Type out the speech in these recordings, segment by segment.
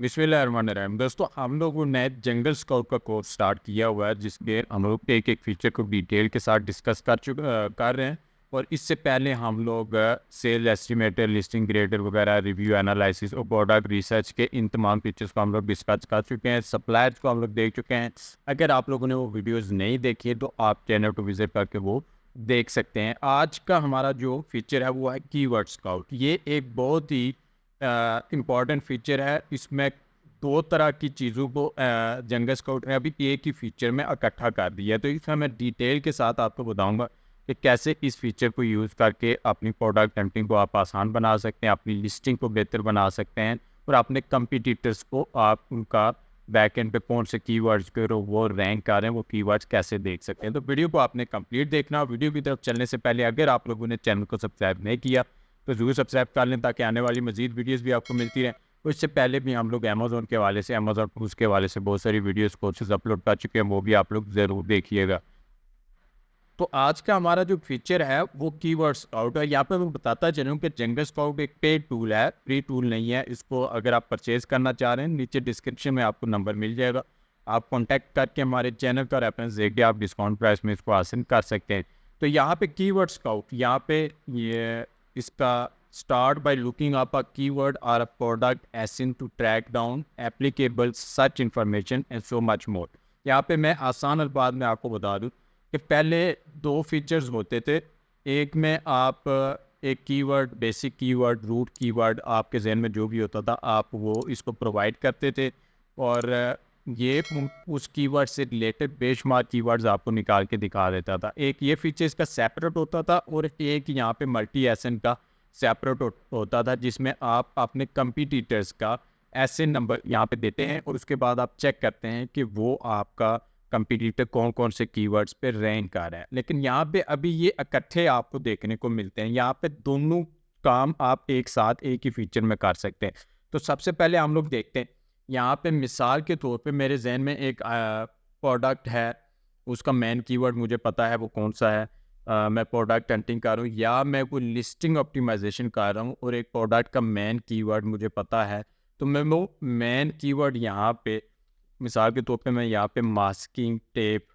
बिस्मिल्लाहिर्रहमानिर्रहीम। दोस्तों, हम लोगों ने जंगल स्काउट का कोर्स स्टार्ट किया हुआ है, जिसके हम लोग एक एक फीचर को डिटेल के साथ डिस्कस कर रहे हैं। और इससे पहले हम लोग सेल एस्टिमेटर, लिस्टिंग ग्रेडर वगैरह, रिव्यू एनालिसिस और प्रोडक्ट रिसर्च के इन तमाम फीचर्स को हम लोग डिस्कस कर चुके हैं। सप्लायर्स को हम लोग देख चुके हैं। अगर आप लोगों ने वो वीडियोज़ नहीं देखी है तो आप चैनल को विजिट करके वो देख सकते हैं। आज का हमारा जो फीचर है वो है कीवर्ड स्काउट। ये एक बहुत ही इम्पॉर्टेंट फीचर है। इसमें दो तरह की चीज़ों को जंगल स्काउट ने अभी एक ही फीचर में इकट्ठा कर दिया है। तो इसमें मैं डिटेल के साथ आपको बताऊंगा कि कैसे इस फीचर को यूज़ करके अपनी प्रोडक्ट हंटिंग को आप आसान बना सकते हैं, अपनी लिस्टिंग को बेहतर बना सकते हैं, और अपने कंपटीटर्स को आप उनका बैक एंड पे कौन से कीवर्ड्स पे वो रैंक कर रहे हैं, वो कीवर्ड्स कैसे देख सकते हैं। तो वीडियो को आपने कंप्लीट देखना। वीडियो की तरफ चलने से पहले अगर आप लोगों ने चैनल को सब्सक्राइब नहीं किया तो ज़रूर सब्सक्राइब कर लें, ताकि आने वाली मजीद वीडियोस भी आपको मिलती रहें। तो इससे पहले भी हम लोग अमेज़ॉन के हवाले से, अमेज़ॉन टूल्स के हवाले से बहुत सारी वीडियोस कोर्सेज अपलोड कर चुके हैं, वो भी आप लोग ज़रूर देखिएगा। तो आज का हमारा जो फीचर है वो कीवर्ड स्काउट है। यहाँ पे मैं बताता चलूँ कि जंगल स्काउट एक पेड टूल है, फ्री टूल नहीं है। इसको अगर आप परचेज करना चाह रहे हैं, नीचे डिस्क्रिप्शन में आपको नंबर मिल जाएगा। आप कॉन्टैक्ट करके हमारे चैनल का रेफरेंस देके आप डिस्काउंट प्राइस में इसको हासिल कर सकते हैं। तो यहाँ पे कीवर्ड स्काउट, यहाँ पे ये इसका start by looking up uh keyword और uh product ASIN to track down applicable search information and so much more. यहाँ पे मैं आसान अल्फाज में आपको बता दूँ कि पहले दो फीचर्स होते थे। एक में आप एक keyword, basic keyword, root keyword, आपके जहन में जो भी होता था आप वो इसको प्रोवाइड करते थे, और ये उस कीवर्ड से रिलेटेड बेशुमार कीवर्ड्स आपको निकाल के दिखा देता था। एक ये फीचर इसका सेपरेट होता था, और एक यहाँ पे मल्टी एसन का सेपरेट होता था, जिसमें आप अपने कंपटीटर्स का एसन नंबर यहाँ पे देते हैं, और उसके बाद आप चेक करते हैं कि वो आपका कंपटीटर कौन कौन से कीवर्ड्स पे रैंक कर रहा है। लेकिन यहाँ पे अभी ये इकट्ठे आपको देखने को मिलते हैं। यहाँ पे दोनों काम आप एक साथ एक ही फीचर में कर सकते हैं। तो सबसे पहले हम लोग देखते हैं, यहाँ पे मिसाल के तौर पे मेरे जहन में एक प्रोडक्ट है, उसका मेन कीवर्ड मुझे पता है वो कौन सा है। मैं प्रोडक्ट हंटिंग कर रहा हूँ, या मैं कोई लिस्टिंग ऑप्टिमाइजेशन कर रहा हूँ, और एक प्रोडक्ट का मेन कीवर्ड मुझे पता है। तो मैं वो मेन कीवर्ड यहाँ पे, मिसाल के तौर पे मैं यहाँ पे मास्किंग टेप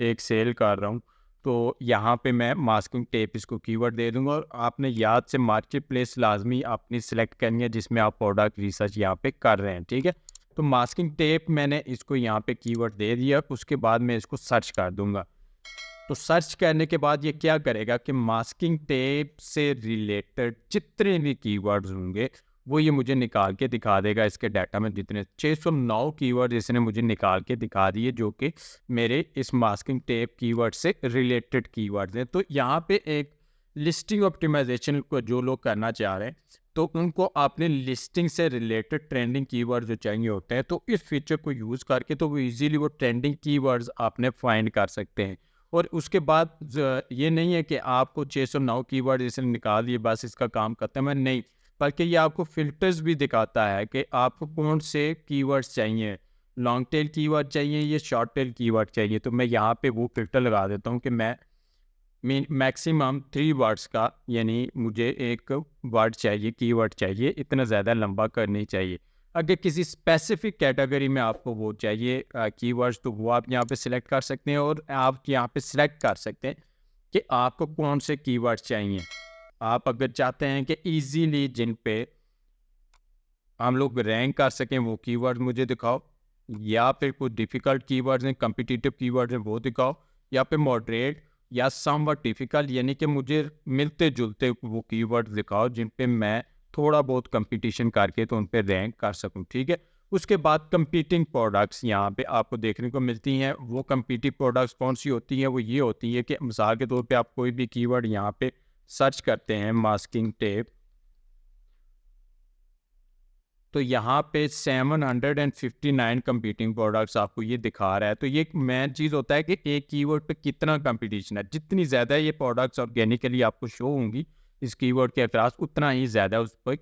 एक सेल कर रहा हूँ, तो यहाँ पे मैं मास्किंग टेप इसको कीवर्ड दे दूंगा। और आपने याद से मार्केट प्लेस लाजमी अपनी सेलेक्ट करनी है जिसमें आप प्रोडक्ट रिसर्च यहाँ पे कर रहे हैं, ठीक है। तो मास्किंग टेप मैंने इसको यहाँ पे कीवर्ड दे दिया। उसके बाद मैं इसको सर्च कर दूंगा। तो सर्च करने के बाद ये क्या करेगा कि मास्किंग टेप से रिलेटेड जितने भी कीवर्ड्स होंगे वो ये मुझे निकाल के दिखा देगा। इसके डाटा में जितने 609 कीवर्ड इसने मुझे निकाल के दिखा दिए, जो कि मेरे इस मास्किंग टेप कीवर्ड से रिलेटेड कीवर्ड्स हैं। तो यहाँ पे एक लिस्टिंग ऑप्टिमाइजेशन को जो लोग करना चाह रहे हैं, तो उनको अपने लिस्टिंग से रिलेटेड ट्रेंडिंग कीवर्ड जो चाहिए होते हैं, तो इस फीचर को यूज़ करके तो वो इजीली वो ट्रेंडिंग कीवर्ड्स आपने फाइंड कर सकते हैं। और उसके बाद ये नहीं है कि आपको 609 कीवर्ड इसने निकाल दिए बस इसका काम खत्म है, नहीं, बल्कि ये आपको फ़िल्टर्स भी दिखाता है कि आपको कौन से कीवर्ड्स चाहिए, लॉन्ग टेल कीवर्ड चाहिए या शॉर्ट टेल कीवर्ड चाहिए। तो मैं यहाँ पे वो फ़िल्टर लगा देता हूँ कि मैं मैक्सिमम 3 वर्ड्स का, यानी मुझे एक वर्ड चाहिए, कीवर्ड चाहिए, इतना ज़्यादा लंबा कर नहीं चाहिए। अगर किसी स्पेसिफिक कैटेगरी में आपको वो चाहिए कीवर्ड्स, तो वो आप यहाँ पे सिलेक्ट कर सकते हैं, और आप यहाँ पे सिलेक्ट कर सकते हैं कि आपको कौन से कीवर्ड्स चाहिए। आप अगर चाहते हैं कि इजीली जिन पे हम लोग रैंक कर सकें वो कीवर्ड मुझे दिखाओ, या फिर कुछ डिफ़िकल्ट कीवर्ड्स हैं, कॉम्पिटिटिव कीवर्ड्स हैं, वो दिखाओ, या फिर मॉडरेट या समवट डिफ़िकल्ट, यानी कि मुझे मिलते-जुलते वो कीवर्ड्स दिखाओ जिन पे मैं थोड़ा बहुत कंपटीशन करके तो उन पे रैंक कर सकूँ, ठीक है। उसके बाद कंपीटिंग प्रोडक्ट्स यहाँ पे आपको देखने को मिलती हैं। वो कंपीटिव प्रोडक्ट्स कौन-सी होती हैं? वो ये होती है कि मिसाल के तौर पे आप कोई भी कीवर्ड यहाँ पे सर्च करते हैं, मास्किंग टेप, तो यहाँ पे 759 कंपीटिंग प्रोडक्ट्स आपको ये दिखा रहा है। तो ये एक मेन चीज़ होता है कि एक कीवर्ड पे कितना कंपटीशन है। जितनी ज़्यादा ये प्रोडक्ट्स ऑर्गेनिकली आपको शो होंगी इस कीवर्ड के अक्रॉस, उतना ही ज़्यादा उस पर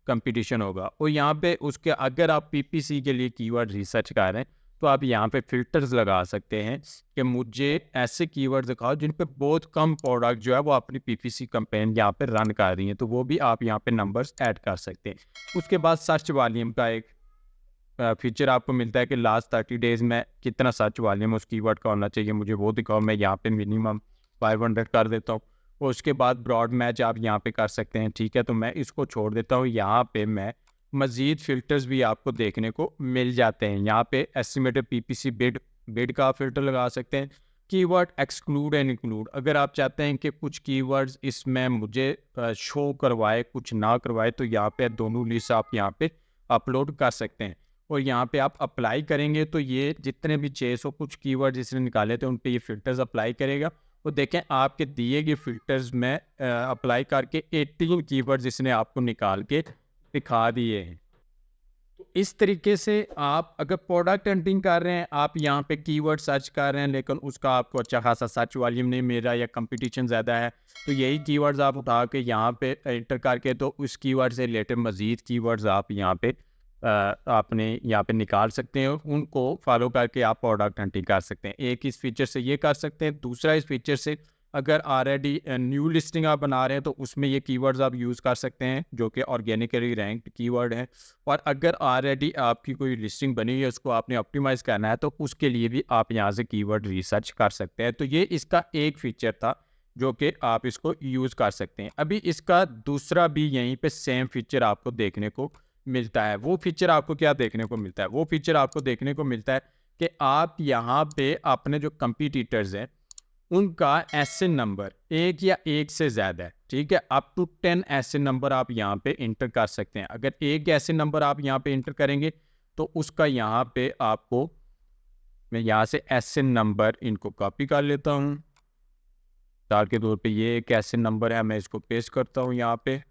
कंपटीशन होगा। और यहाँ पे उसके अगर आप पीपीसी के लिए कीवर्ड रिसर्च कर रहे हैं, तो आप यहाँ पे फ़िल्टर्स लगा सकते हैं कि मुझे ऐसे कीवर्ड दिखाओ जिन पे बहुत कम प्रोडक्ट जो है वो अपनी पीपीसी कैंपेन यहाँ पे रन कर रही हैं, तो वो भी आप यहाँ पे नंबर्स ऐड कर सकते हैं। उसके बाद सर्च वॉल्यूम का एक फीचर आपको मिलता है कि लास्ट 30 डेज़ में कितना सर्च वॉल्यूम उस कीवर्ड का होना चाहिए, मुझे वो दिखाओ। मैं यहाँ पे मिनिमम 500 कर देता हूँ। और उसके बाद ब्रॉड मैच आप यहाँ पे कर सकते हैं, ठीक है। तो मैं इसको छोड़ देता हूँ। यहाँ पे मैं मज़ीद फ़िल्टर्स भी आपको देखने को मिल जाते हैं। यहाँ पे एस्टिमेटेड पीपीसी बिड का फ़िल्टर लगा सकते हैं। कीवर्ड एक्सक्लूड एंड इंक्लूड, अगर आप चाहते हैं कि कुछ कीवर्ड्स इसमें मुझे शो करवाए, कुछ ना करवाए, तो यहाँ पे दोनों लिस्ट आप यहाँ पे अपलोड कर सकते हैं। और यहाँ पे आप अप्लाई करेंगे तो ये जितने भी 600 कुछ कीवर्ड जिसने निकाले थे उन पे ये फ़िल्टर्स अप्लाई करेगा। और देखें आपके दिए गए फ़िल्टर्स में अप्लाई करके 18 कीवर्ड्स इसने आपको निकाल के दिखा दिए हैं। तो इस तरीके से आप अगर प्रोडक्ट हंटिंग कर रहे हैं, आप यहाँ पे कीवर्ड सर्च कर रहे हैं लेकिन उसका आपको अच्छा खासा सर्च वॉल्यूम नहीं मिल रहा या कंपटीशन ज़्यादा है, तो यही कीवर्ड्स आप उठा के यहाँ पे एंटर करके तो उस कीवर्ड से रिलेटेड मज़ीद कीवर्ड्स आप यहाँ पे आपने यहाँ पे निकाल सकते हैं। उनको फॉलो करके आप प्रोडक्ट हंटिंग कर सकते हैं। एक इस फीचर से ये कर सकते हैं। दूसरा, इस फीचर से अगर ऑलरेडी न्यू लिस्टिंग आप बना रहे हैं तो उसमें ये कीवर्ड्स आप यूज़ कर सकते हैं जो कि ऑर्गेनिकली रैंक्ड कीवर्ड हैं। और अगर ऑलरेडी आपकी कोई लिस्टिंग बनी है उसको आपने ऑप्टिमाइज़ करना है तो उसके लिए भी आप यहाँ से कीवर्ड रिसर्च कर सकते हैं। तो ये इसका एक फीचर था जो कि आप इसको यूज़ कर सकते हैं। अभी इसका दूसरा भी यहीं पे सेम फीचर आपको देखने को मिलता है। वो फीचर आपको क्या देखने को मिलता है? वो फीचर आपको देखने को मिलता है कि आप यहाँ पे अपने जो कंपटीटर्स हैं उनका एसएन नंबर एक या एक से ज़्यादा है, ठीक है। अप टू 10 एसएन नंबर आप यहाँ पे इंटर कर सकते हैं। अगर एक एसएन नंबर आप यहाँ पे इंटर करेंगे तो उसका यहाँ पे आपको, मैं यहाँ से एसएन नंबर इनको कॉपी कर लेता हूँ। मिसाल के तौर पे ये एक एसएन नंबर है, मैं इसको पेस्ट करता हूँ यहाँ पे।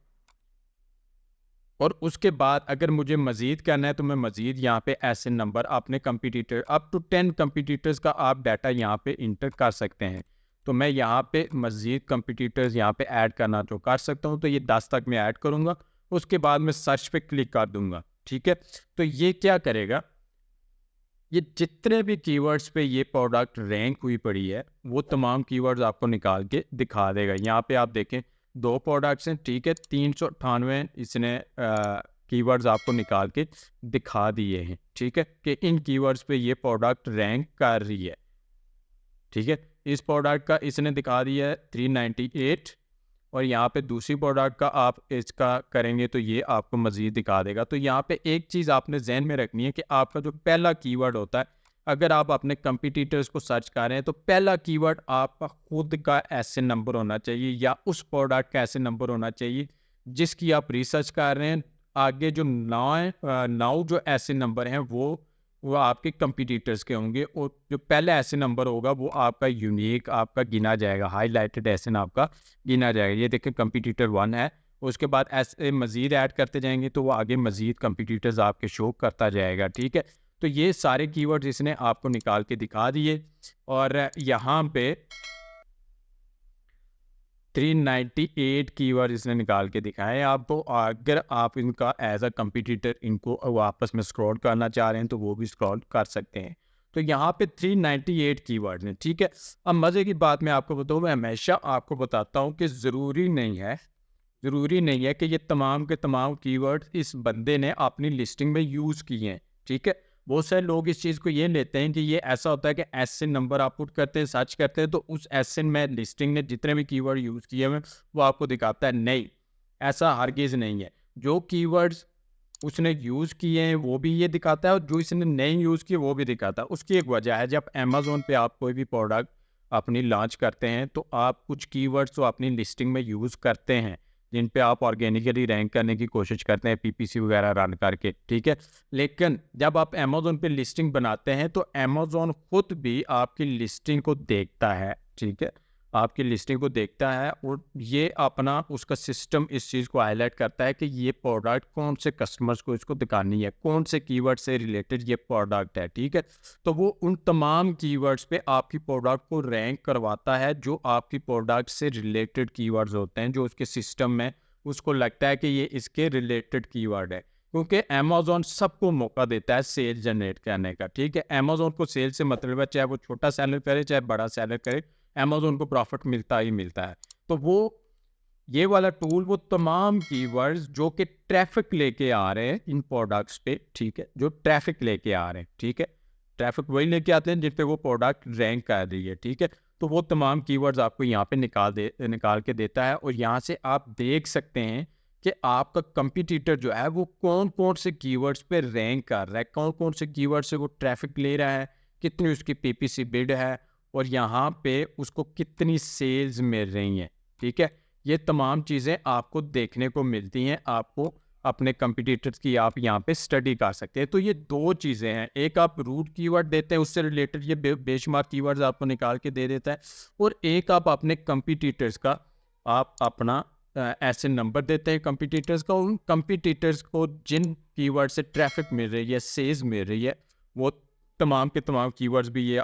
और उसके बाद अगर मुझे मज़ीद करना है तो मैं मज़ीद यहाँ पे एसएन नंबर अपने कंपटीटर अप टू 10 कंपटीटर्स का आप डाटा यहाँ पे इंटर कर सकते हैं। तो मैं यहाँ पे मज़ीद कंपटीटर्स यहाँ पे ऐड करना तो कर सकता हूँ, तो ये 10 तक मैं ऐड करूँगा। उसके बाद मैं सर्च पे क्लिक कर दूँगा, ठीक है। तो ये क्या करेगा, ये जितने भी कीवर्ड्स पे ये प्रोडक्ट रैंक हुई पड़ी है वो तमाम कीवर्ड्स आपको निकाल के दिखा देगा। यहाँ पे आप देखें 2 प्रोडक्ट्स हैं, ठीक है। 398 इसने कीवर्ड्स आपको निकाल के दिखा दिए हैं, ठीक है, कि इन कीवर्ड्स पे ये प्रोडक्ट रैंक कर रही है, ठीक है। इस प्रोडक्ट का इसने दिखा दिया है 398 और यहाँ पे दूसरी प्रोडक्ट का आप इसका करेंगे तो ये आपको मज़ीद दिखा देगा। तो यहाँ पे एक चीज़ आपने जहन में रखनी है कि आपका जो पहला कीवर्ड होता है, अगर आप अपने कंपटीटर्स को सर्च कर रहे हैं तो पहला कीवर्ड आपका खुद का एसएन नंबर होना चाहिए या उस प्रोडक्ट का एसएन नंबर होना चाहिए जिसकी आप रिसर्च कर रहे हैं। आगे जो 9 जो एसएन नंबर हैं वो आपके कंपटीटर्स के होंगे और जो पहला एसएन नंबर होगा वो आपका यूनिक आपका गिना जाएगा, हाईलाइटेड एसएन आपका गिना जाएगा। ये देखें कंपटीटर 1 है, उसके बाद ऐसे मज़ीद ऐड करते जाएंगे तो वो आगे मज़ीद कंपटीटर्स आपके शो करता जाएगा, ठीक है। तो ये सारे कीवर्ड्स इसने आपको निकाल के दिखा दिए और यहाँ पे 398 कीवर्ड इसने निकाल के दिखाए आपको। अगर आप इनका एज अ कंपटीटर इनको वापस में स्क्रॉल करना चाह रहे हैं तो वो भी स्क्रॉल कर सकते हैं। तो यहाँ पे 398 कीवर्ड हैं, ठीक है। अब मज़े की बात मैं आपको बताऊँ, मैं हमेशा आपको बताता हूँ कि ज़रूरी नहीं है कि ये तमाम के तमाम कीवर्ड इस बंदे ने अपनी लिस्टिंग में यूज़ किए हैं, ठीक है। बहुत सारे लोग इस चीज़ को ये लेते हैं कि ये ऐसा होता है कि एसएन नंबर आप पुट करते हैं, सर्च करते हैं तो उस एसएन में लिस्टिंग ने जितने भी कीवर्ड यूज़ किए हुए वो आपको दिखाता है। नहीं, ऐसा हरगिज़ नहीं है। जो कीवर्ड्स उसने यूज़ किए हैं वो भी ये दिखाता है और जो इसने नहीं यूज़ किए वो भी दिखाता है। उसकी एक वजह है, जब अमेज़न पे आप कोई भी प्रोडक्ट अपनी लॉन्च करते हैं तो आप कुछ कीवर्ड्स तो अपनी लिस्टिंग में यूज़ करते हैं जिन पे आप ऑर्गेनिकली रैंक करने की कोशिश करते हैं पीपीसी वगैरह रन करके, ठीक है। लेकिन जब आप अमेज़न पे लिस्टिंग बनाते हैं तो अमेज़न खुद भी आपकी लिस्टिंग को देखता है, ठीक है, आपकी लिस्टिंग को देखता है और ये अपना उसका सिस्टम इस चीज़ को हाईलाइट करता है कि ये प्रोडक्ट कौन से कस्टमर्स को इसको दिखानी है, कौन से कीवर्ड से रिलेटेड ये प्रोडक्ट है, ठीक है। तो वो उन तमाम कीवर्ड्स पे आपकी प्रोडक्ट को रैंक करवाता है जो आपकी प्रोडक्ट से रिलेटेड कीवर्ड्स होते हैं, जो उसके सिस्टम में उसको लगता है कि ये इसके रिलेटेड कीवर्ड है। क्योंकि अमेज़न सबको मौका देता है सेल जनरेट करने का, ठीक है। अमेज़न को सेल से मतलब है, चाहे वो छोटा सेलर करे चाहे बड़ा सेलर करे, अमेज़न को प्रॉफिट मिलता ही मिलता है। तो वो ये वाला टूल वो तमाम कीवर्ड्स जो कि ट्रैफिक लेके आ रहे हैं इन प्रोडक्ट्स पे, ठीक है, जो ट्रैफिक लेके आ रहे हैं, ठीक है, ट्रैफिक वही लेके आते हैं जिन पे वो प्रोडक्ट रैंक कर रही है, ठीक है। तो वो तमाम कीवर्ड्स आपको यहाँ पे निकाल के देता है, और यहाँ से आप देख सकते हैं कि आपका कंपटीटर जो है वो कौन कौन से कीवर्ड्स पे रैंक कर रहा है, कौन कौन से कीवर्ड से वो ट्रैफिक ले रहा है, कितनी उसकी पीपीसी बिड है, और यहाँ पे उसको कितनी सेल्स मिल रही हैं, ठीक है। ये तमाम चीज़ें आपको देखने को मिलती हैं, आपको अपने कंपटीटर्स की आप यहाँ पे स्टडी कर सकते हैं। तो ये दो चीज़ें हैं, एक आप रूट कीवर्ड देते हैं, उससे रिलेटेड ये बेशुमार कीवर्ड्स आपको निकाल के दे देता है, और एक आप अपने कंपटीटर्स का आप अपना ऐसे नंबर देते हैं कंपटीटर्स का, उन कंपटीटर्स को जिन कीवर्ड से ट्रैफिक मिल रही है, सेल्स मिल रही है, वो तमाम के तमाम कीवर्ड्स भी ये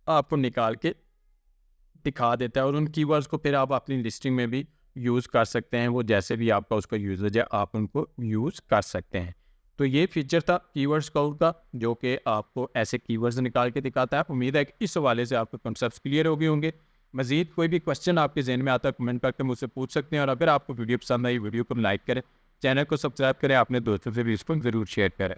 आपको निकाल के दिखा देता है, और उन कीवर्ड्स को फिर आप अपनी लिस्टिंग में भी यूज़ कर सकते हैं, वो जैसे भी आपका उसका यूजेज है आप उनको यूज़ कर सकते हैं। तो ये फीचर था कीवर्ड स्काउट का, जो कि आपको ऐसे कीवर्ड्स निकाल के दिखाता है। उम्मीद है कि इस हवाले से आपके कॉन्सेप्ट्स क्लियर हो गए होंगे। मज़ीद कोई भी क्वेश्चन आपके जहन में आता है कमेंट करके मुझसे पूछ सकते हैं, और अगर आपको वीडियो पसंद आई वीडियो को लाइक करें, चैनल को सब्सक्राइब करें, अपने दोस्तों से भी इसको ज़रूर शेयर करें।